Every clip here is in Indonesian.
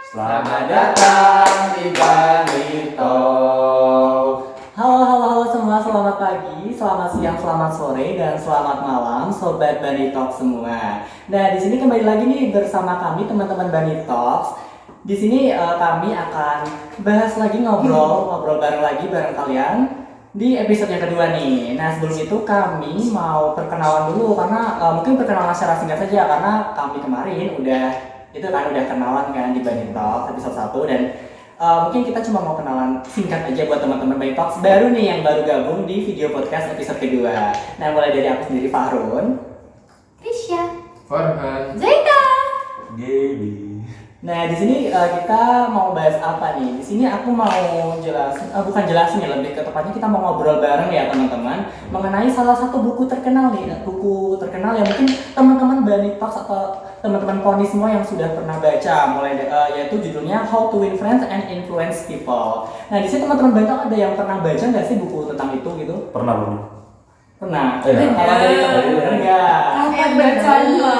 Selamat datang di Bani Talk. Halo semua, selamat pagi, selamat siang, selamat sore, dan selamat malam Sobat Bani Talk semua. Nah, di sini kembali lagi nih bersama kami teman-teman Bani Talks. Di sini kami akan bahas lagi ngobrol bareng lagi bareng kalian di episode yang kedua nih. Nah, sebelum itu kami mau perkenalan dulu karena mungkin perkenalan secara singkat saja karena kami kemarin udah kenalan kan di Bani Talk episode 1 dan mungkin kita cuma mau kenalan singkat aja buat teman-teman Bani Talks baru nih yang baru gabung di video podcast episode kedua. Nah, mulai dari aku sendiri, Fahrun, Krisya, Farhan, Zaita, Gaby. Nah, di sini kita mau bahas apa nih? Di sini aku mau bukan jelasin ya, lebih ke tepatnya kita mau ngobrol bareng ya teman-teman mengenai salah satu buku terkenal nih, buku terkenal yang mungkin teman-teman Bani Talks atau teman-teman Poni semua yang sudah pernah baca, yaitu judulnya How to Win Friends and Influence People. Nah, di sini teman-teman Bani Talks ada yang pernah baca nggak sih buku tentang itu gitu? Pernah. Pernah. Iya. Kalau dari teman-teman enggak? Kapan bacanya?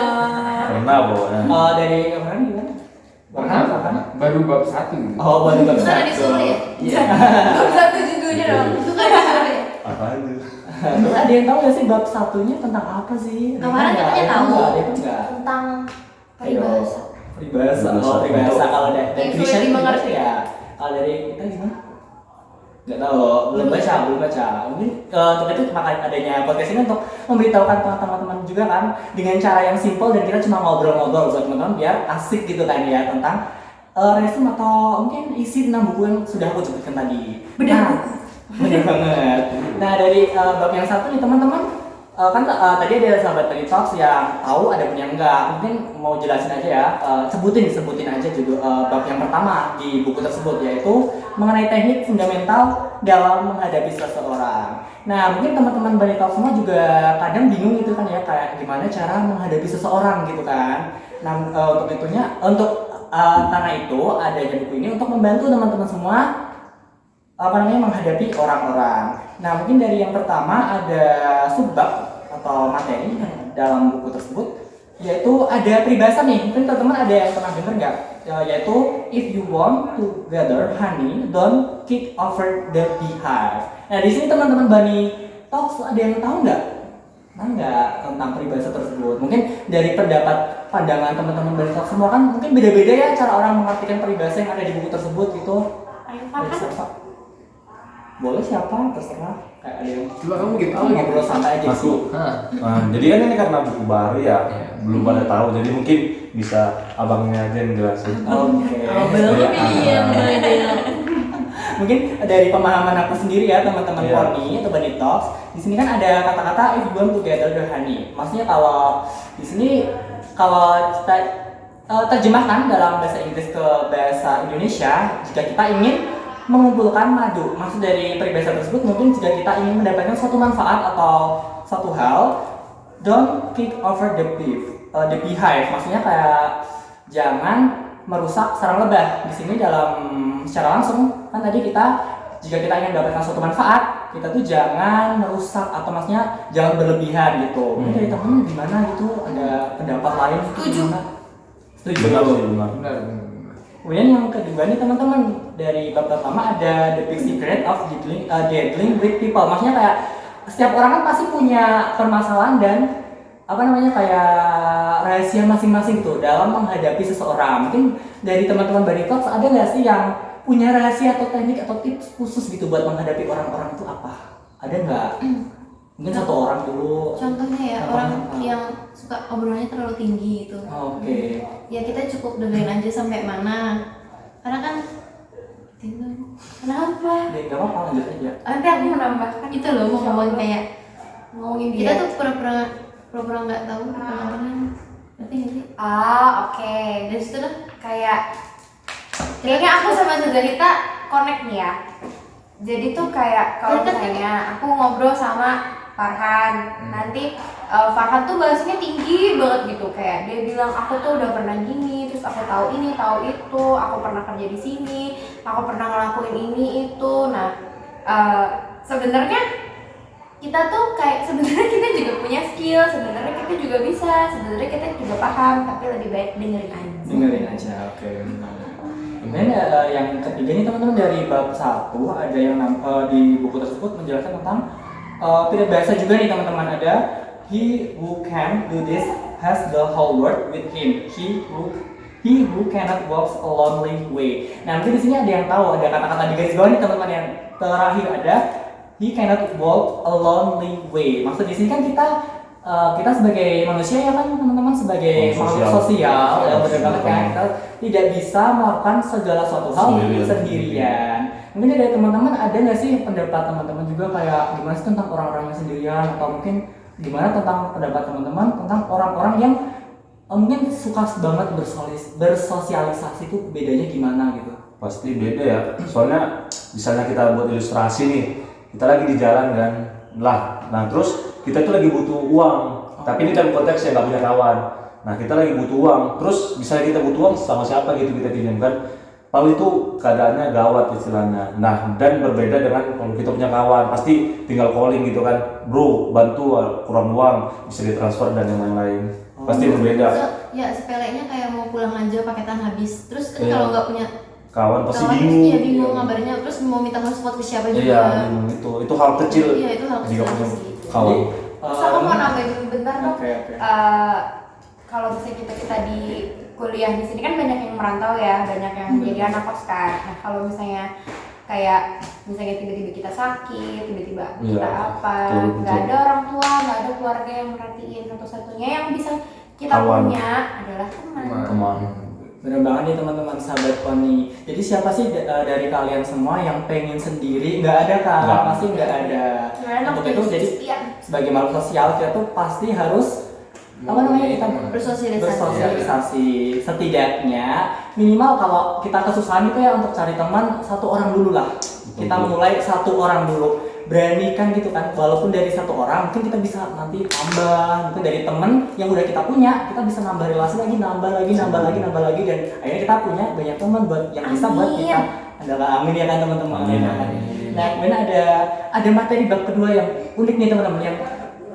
Pernah pokoknya. Dari kemarin gimana? Pernah, baru bab 1 gitu. Oh, baru Bukan ada disuruh ya? Iya. Bab satu judulnya dong. Bukan disuruh ya? Apa aja? Ada yang tahu nggak sih bab satunya tentang apa sih? Kemarin katanya tahu. Enggak. Tentang peribahasa. Peribahasa. Oh, peribahasa kalau dari Yang Christian sulit dimengerti. ya. Kalau dari kita gimana? Nggak tahu, belum baca. Mungkin untuk itu makanya adanya podcast ini untuk memberitahukan teman-teman juga kan dengan cara yang simple dan kita cuma ngobrol-ngobrol buat teman-teman biar asik gitu kan ya tentang resume atau mungkin isi tentang buku yang sudah aku sebutkan tadi. Bener banget. Nah, dari bab yang satu nih teman-teman, tadi ada sahabat Bani Talks yang tahu, ada pun yang enggak. Mungkin mau jelasin aja ya, sebutin aja judul bab yang pertama di buku tersebut, yaitu mengenai teknik fundamental dalam menghadapi seseorang. Nah, mungkin teman-teman Bani Talks semua juga kadang bingung gitu kan ya, kayak gimana cara menghadapi seseorang gitu kan. Nah, karena itu adanya buku ini untuk membantu teman-teman semua menghadapi orang-orang. Nah, mungkin dari yang pertama ada subbab atau materi dalam buku tersebut, yaitu ada peribahasa nih. Mungkin teman-teman ada yang pernah dengar nggak? Yaitu if you want to gather honey, don't kick over the beehive. Nah, di sini teman-teman Bani Talks ada yang tahu nggak? Tentang peribahasa tersebut? Mungkin dari pandangan teman-teman Bani Talks semua kan mungkin beda-beda ya cara orang mengartikan peribahasa yang ada di buku tersebut gitu. Ayo, Dari Farhan. siapa? Boleh siapa, terserah. Kayak ada yang Coba kamu gitu ngobrol santai aja sih. Aku. Jadi kan ini karena buku baru ya, belum pada tahu. Jadi mungkin bisa abangnya aja yang jelasin. Oke. Iya. Mungkin dari pemahaman aku sendiri ya teman-teman Iya. Poni atau Bani Talks. Di sini kan ada kata-kata if you want to gather the honey. Maksudnya kalau di sini kalau kita terjemahkan dalam bahasa Inggris ke bahasa Indonesia, jika kita ingin mengumpulkan madu. Maksud dari peribahasa tersebut mungkin jika kita ingin mendapatkan suatu manfaat atau satu hal, don't kick over the beehive. Maksudnya kayak jangan merusak sarang lebah. Di sini dalam secara langsung kan tadi jika kita ingin mendapatkan suatu manfaat, kita tuh jangan merusak atau maksudnya jangan berlebihan gitu. Mungkin dari teman gimana gitu, ada pendapat lain? Setuju. Gimana? Setuju. Benar. Benar. Kemudian yang kedua nih teman-teman, dari bab pertama ada the big secret of dealing with people. Maksudnya kayak setiap orang kan pasti punya permasalahan dan kayak rahasia masing-masing tuh dalam menghadapi seseorang. Mungkin dari teman-teman Bani Talks ada nggak sih yang punya rahasia atau teknik atau tips khusus gitu buat menghadapi orang-orang itu apa? Ada nggak? Mungkin satu orang dulu. Contohnya ya, orang yang suka obrolannya terlalu tinggi gitu. Oke. Ya kita cukup dengerin aja sampai mana. Karena kan kenapa? Nggak apa-apa, lanjut aja. Nanti aku menambahkan itu loh, mau ngomongin kita tuh pura-pura nggak tahu depan orang. Ngerti nggak sih? Oke. Dari situ lah Kayak kayaknya aku sama Zazalita connect nih ya. Jadi tuh kayak kalau misalnya aku ngobrol sama Farhan, nanti Farhan tuh bahasanya tinggi banget gitu, kayak dia bilang aku tuh udah pernah gini, terus aku tahu ini, tahu itu, aku pernah kerja di sini, aku pernah ngelakuin ini itu. Nah, sebenarnya kita tuh kayak sebenarnya kita juga punya skill, sebenarnya kita juga bisa, sebenarnya kita juga paham, tapi lebih baik dengerin aja. Dengerin aja, oke. Kemudian yang ketiga nih teman-teman dari bab 1 ada yang di buku tersebut menjelaskan tentang tidak biasa juga nih teman-teman, ada he who can do this has the whole world with him. He who cannot walk a lonely way. Nah mungkin di sini ada yang tahu, ada kata-kata di garis bawah nih teman-teman, yang terakhir ada he cannot walk a lonely way. Maksud di sini kan kita sebagai manusia ya kan teman-teman, sebagai makhluk sosial ya, benar banget kan, kita tidak bisa melakukan segala suatu hal sendirian. Mungkin dari teman-teman ada nggak sih pendapat teman-teman juga kayak gimana sih tentang orang-orang yang sendirian, atau mungkin gimana tentang pendapat teman-teman tentang orang-orang yang mungkin suka banget bersosialisasi itu bedanya gimana gitu? Pasti beda ya, soalnya misalnya kita buat ilustrasi nih, kita lagi di jalan kan, nah terus kita tuh lagi butuh uang, tapi ini dalam konteks yang nggak punya kawan. Nah kita lagi butuh uang, terus misalnya kita butuh uang sama siapa gitu kita pinjamkan, lalu itu keadaannya gawat istilahnya. Nah dan berbeda dengan kalau kita punya kawan, pasti tinggal calling gitu kan, bro bantu kurang uang, bisa ditransfer dan yang lain-lain. Pasti berbeda. Ya sepelenya kayak mau pulang aja paketan habis, terus kan kalau nggak punya Kawan pasti kawan bingung. Iya bingung ngabarnya, terus mau minta hotspot ke siapa juga. Iya bingung, itu hal kecil. Iya itu hal kecil jika punya sih. kawan. Terus aku mau nambahin dulu bentar dong. Oke. Kalau misalnya kita di kuliah di sini kan banyak yang merantau ya, banyak yang jadi anak kos kan. Nah kalau misalnya kayak misalnya tiba-tiba kita sakit, tiba-tiba kita apa, nggak ada orang tua, nggak ada keluarga yang merhatiin, satu-satunya yang bisa kita punya adalah teman. Bener banget nih teman-teman sahabat Koni. Jadi siapa sih dari kalian semua yang pengen sendiri? Nggak ada kan? Pasti nggak ada. Untuk itu jadi sebagai makhluk sosial kita tuh pasti harus kita bersosialisasi. Setidaknya minimal kalau kita kesusahan itu ya untuk cari teman satu orang dulu lah. Kita mulai satu orang dulu. Beranikan gitu kan, walaupun dari satu orang mungkin kita bisa nanti tambah, mungkin dari temen yang udah kita punya kita bisa nambah relasi lagi, nambah lagi, dan akhirnya kita punya banyak teman buat yang bisa buat kita adalah amin ya kan teman-teman. Nah kemudian ada materi bab kedua yang unik nih teman-teman, yang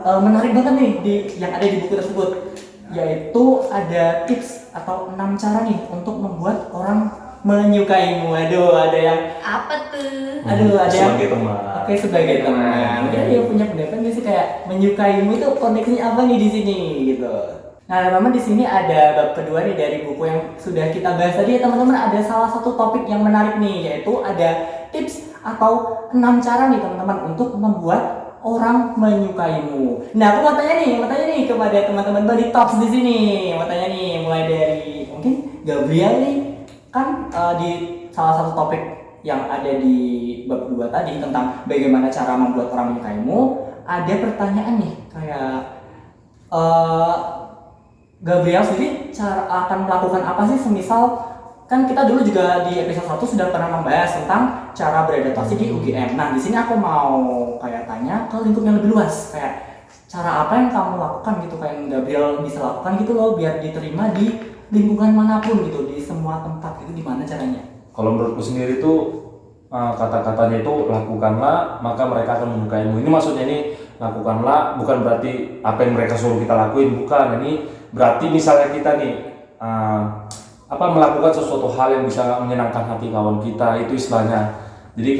menarik banget nih yang ada di buku tersebut, yaitu ada tips atau 6 cara nih untuk membuat orang menyukaimu. Aduh, ada yang apa tuh? Aduh, ada yang sebagai teman. Oke, sebagai teman. Mungkin ada yang punya pendapat nggak sih kayak menyukaimu itu konteksnya apa nih di sini gitu. Nah, teman-teman di sini ada bab kedua nih dari buku yang sudah kita bahas tadi ya teman-teman. Ada salah satu topik yang menarik nih, yaitu ada tips atau 6 cara nih teman-teman untuk membuat orang menyukaimu. Nah, aku mau tanya nih kepada teman-teman Bali Talks di sini. Mau tanya nih mulai dari mungkin Gabriel nih. Kan di salah satu topik yang ada di bab 2 tadi tentang bagaimana cara membuat orang menyukaimu, ada pertanyaan nih kayak Gabriel sendiri akan melakukan apa sih semisal kan kita dulu juga di episode 1 sudah pernah membahas tentang cara beradaptasi di UGM. Nah di sini aku mau kayak tanya ke lingkup yang lebih luas, kayak cara apa yang kamu lakukan gitu, kayak yang Gabriel bisa lakukan gitu loh biar diterima di lingkungan manapun gitu, di semua tempat itu gimana caranya? Kalau menurutku sendiri tuh kata-katanya itu lakukanlah maka mereka akan menyukaimu. Ini maksudnya ini lakukanlah bukan berarti apa yang mereka suruh kita lakuin, bukan. Ini berarti misalnya kita nih melakukan sesuatu hal yang bisa menyenangkan hati kawan kita, itu istilahnya. Jadi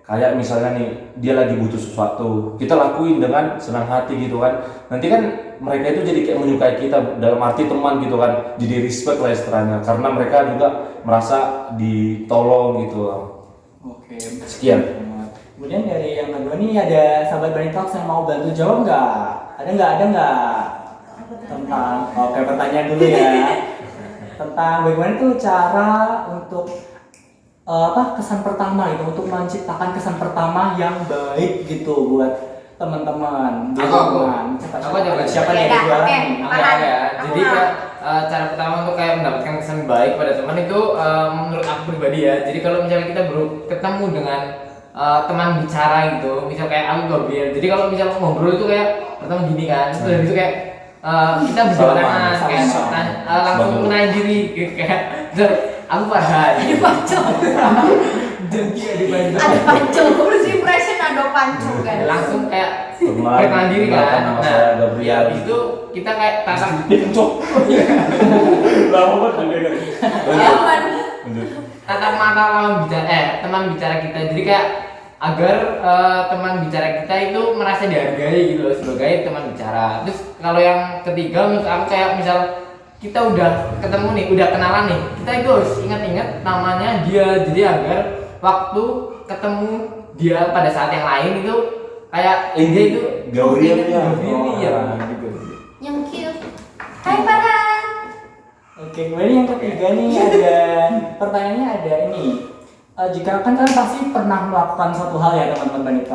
kayak misalnya nih dia lagi butuh sesuatu, kita lakuin dengan senang hati gitu kan. Nanti kan mereka itu jadi kayak menyukai kita dalam arti teman gitu kan, jadi respect lah istilahnya, karena mereka juga merasa ditolong gitu. Oke, sekian. Kemudian dari yang kedua nih ada sahabat Bali Talks yang mau bantu jawab nggak? Ada nggak? Tentang pertanyaan dulu ya. Tentang bagaimana tuh cara untuk kesan pertama gitu, untuk menciptakan kesan pertama yang baik gitu buat teman-teman. Siapa nih juara? Jadi cara pertama untuk kayak mendapatkan kesan baik pada teman itu menurut aku pribadi ya. Jadi kalau misalnya kita baru ketemu dengan teman bicara gitu, misal kayak aku Gabriel. Jadi kalau misalnya ngobrol itu kayak pertama gini kan, terus habis itu kayak kita berjalan kayak langsung kenalin diri gitu, kayak aku Farhan. Ada pancung. Ada pancung. First impression ada pancung kan. Langsung kayak kenalin diri kan. Nah, Gabriel. Habis itu kita kayak tatap Pincuk. Lama banget. Aman. menatap mata teman bicara kita. Jadi kayak agar teman bicara kita itu merasa dihargai gitu loh sebagai teman bicara. Terus kalau yang ketiga menurut aku kayak misal kita udah ketemu nih, udah kenalan nih, kita itu harus ingat-ingat namanya dia. Jadi agar waktu ketemu dia pada saat yang lain itu kayak dia itu Gabriel ya. gitu. Yang cute. Hai Farhan. Oke, kemudian yang ketiga nih ada pertanyaannya ada ini. Jika kan kalian pasti pernah melakukan suatu hal ya teman-teman itu.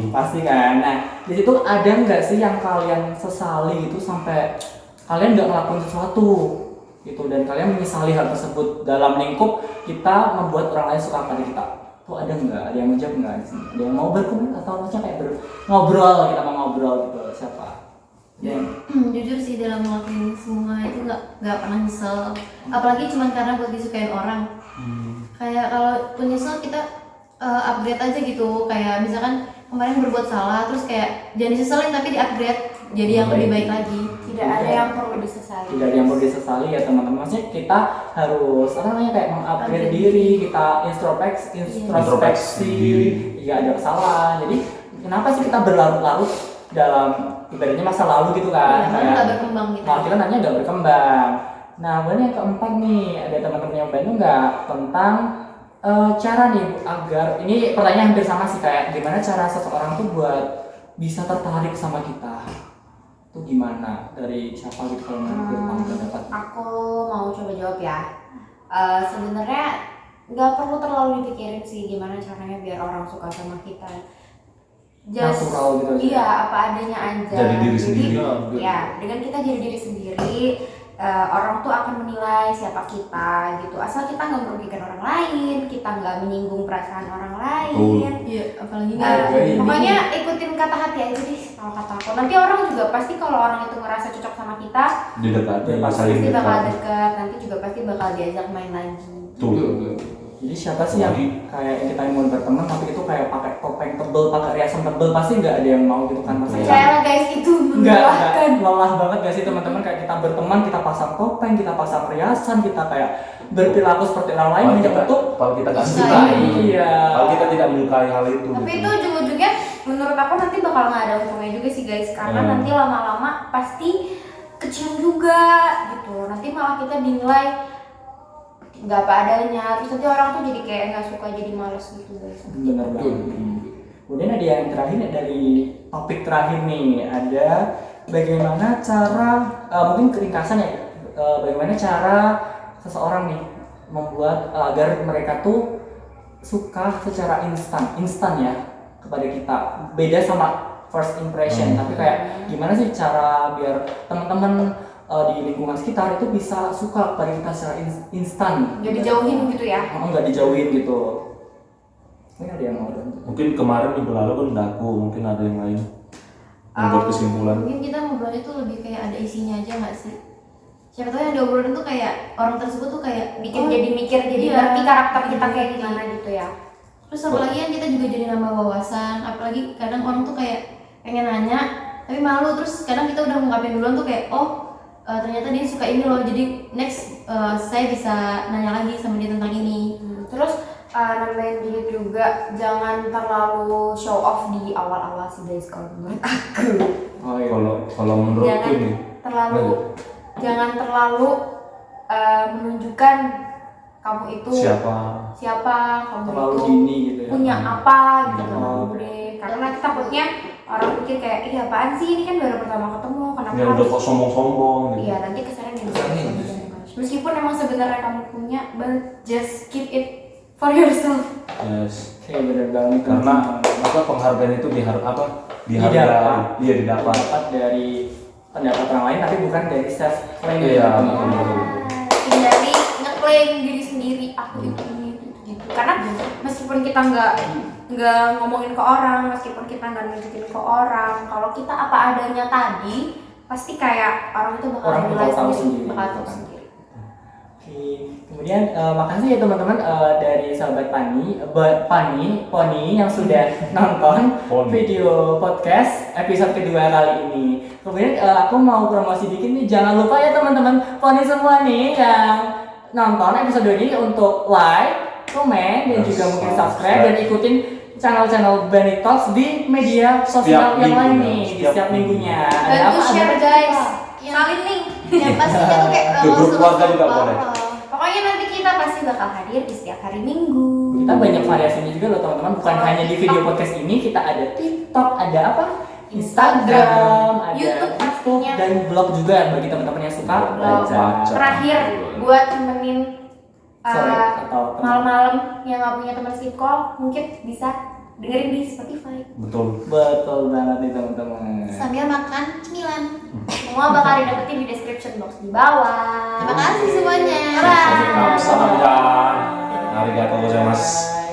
Pasti kan. Nah, di situ ada nggak sih yang kalian sesali gitu sampai kalian nggak ngelakuin sesuatu gitu dan kalian menyesali hal tersebut dalam lingkup kita membuat orang lain suka pada kita? Tuh ada nggak? Ada yang menjawab nggak di sini? Ada yang mau berkomentar atau maksudnya kayak ngobrol, kita mau ngobrol gitu? Siapa? Jujur sih dalam ngelakuin semua itu nggak pernah nyesel, apalagi cuma karena buat disukain orang. Kayak kalau penyesal kita upgrade aja gitu, kayak misalkan kemarin berbuat salah terus kayak jangan disesalin tapi di upgrade jadi yang lebih baik lagi. Tidak ada yang perlu disesali. Tidak ada yang perlu disesali ya teman-teman. Maksudnya kita harus apa namanya kayak mengupgrade diri, kita introspeksi, jika ada kesalahan. Jadi kenapa sih kita berlarut-larut dalam ibaratnya masa lalu gitu kan? Malah nggak berkembang gitu. Malah kita nanya nggak berkembang. Nah, kemudian yang keempat nih ada teman-teman yang bantu nggak tentang cara nih agar ini pertanyaan hampir sama sih kayak gimana cara seseorang tuh buat bisa tertarik sama kita. Itu gimana dari siapa gitu kalau menurut pendapat? Aku mau coba jawab ya. Sebenarnya nggak perlu terlalu dipikirin sih gimana caranya biar orang suka sama kita. Natural gitu aja. Iya, apa adanya aja. Jadi diri sendiri. Ya, dengan kita jadi diri sendiri, orang tuh akan menilai siapa kita gitu. Asal kita nggak merugikan orang lain, kita nggak menyinggung perasaan orang lain. Iya, apalagi Pokoknya ikutin kata hati aja deh kalau kata aku. Nanti orang juga pasti kalau orang itu ngerasa cocok sama kita, Didekati, Saling pasti bakal dekat. dekat. Nanti juga pasti bakal diajak main lagi. Tuh. Jadi siapa sih yang kayak yang kita mau berteman tapi itu kayak pakai topeng tebel, pakai riasan tebel pasti nggak ada yang mau gitu kan maksudnya. Percayalah guys, itu melelahkan. Lelah banget gak sih teman-teman kayak kita berteman, kita pasang topeng, kita pasang riasan, kita kayak berperilaku seperti orang lain hanya untuk Kalau kita nggak Suka. suka, iya. kalau kita tidak menyukai hal itu. Tapi gitu. itu ujung-ujungnya menurut aku nanti bakal nggak ada untungnya juga sih guys, karena nanti lama-lama pasti kecium juga gitu. Nanti malah kita dinilai nggak apa adanya, terus nanti orang tuh jadi kayak nggak suka, jadi males gitu guys. Benar banget. Kemudian ada yang terakhir dari topik terakhir nih, ada bagaimana cara mungkin keringkasan ya, bagaimana cara seseorang nih membuat agar mereka tuh suka secara instan ya kepada kita, beda sama first impression. Tapi kayak gimana sih cara biar teman-teman di lingkungan sekitar itu bisa suka kepada kita secara instan, Nggak dijauhin gitu ya. nggak dijauhin gitu. Mungkin ada yang mau bantu. Mungkin kemarin minggu lalu kan udah aku, mungkin ada yang lain yang buat kesimpulan. Mungkin kita ngobrolnya tuh lebih kayak ada isinya aja nggak sih? Siapa tahu yang diobrolin tuh kayak orang tersebut tuh kayak Bikin jadi mikir, jadi iya. ngerti karakter kita kayak gimana gitu ya. Terus apalagi kan kita juga jadi nambah wawasan, apalagi kadang orang tuh kayak pengen nanya tapi malu, terus kadang kita udah ngungkapin duluan tuh kayak ternyata dia suka ini loh, jadi next saya bisa nanya lagi sama dia tentang ini. Terus nambahin dikit juga, jangan terlalu show off di awal-awal sih guys kalau menurut aku. Oh iya. Kalau menurutku Jangan nih, jangan terlalu menunjukkan kamu itu siapa, kamu terlalu itu dini gitu ya. punya apa gitu Iya. sama gue. Karena nanti takutnya orang pikir kayak ih apaan sih, ini kan baru pertama ketemu, kenapa ya udah kok sombong-sombong gitu. iya nanti kesannya gitu. Meskipun emang sebenarnya kamu punya, but just keep it for yourself. Yes. Oke, benar banget. Karena penghargaan itu dihargai. Didapat. Iya, didapat. Dapat dari pendapat orang lain tapi bukan dari self claim. Iya, Hindari ngeklaim diri sendiri aku itu ini gitu. Karena meskipun kita nggak ngomongin ke orang, meskipun kita nggak nunjukin ke orang, kalau kita apa adanya tadi pasti kayak orang itu bakal Orang nilai bakal tahu sendiri, sendiri. bakal tahu sendiri. Oke, kemudian makasih ya teman-teman dari sahabat Poni yang sudah nonton Poni. video podcast episode kedua kali ini. Kemudian aku mau promosi dikit nih, jangan lupa ya teman-teman Poni semua nih yang nonton episode ini untuk like, komen, dan juga mungkin subscribe subscribe. dan ikutin channel-channel Bani Talks di media sosial yang lain nih di setiap minggunya. Ada Bantu apa? share Ada guys. Yang- Salin link. Yang pastinya tuh kayak Ke grup keluarga juga boleh. Pokoknya nanti kita pasti bakal hadir di setiap hari Minggu. Kita banyak variasinya juga loh teman-teman, bukan hanya di video podcast ini, kita ada TikTok, ada apa? Instagram, ada YouTube pastinya. dan blog juga bagi teman-teman yang suka belajar. Baca. Terakhir buat temenin Sore uh, atau malam-malam yang nggak punya teman sleep call, mungkin bisa dengerin di Spotify. Betul. Betul banget nih teman-teman. sambil makan cemilan. Semua bakal didapetin di description box di bawah. Terima kasih semuanya. Bye. Kamsahamnida. Arigatou gozaimasu.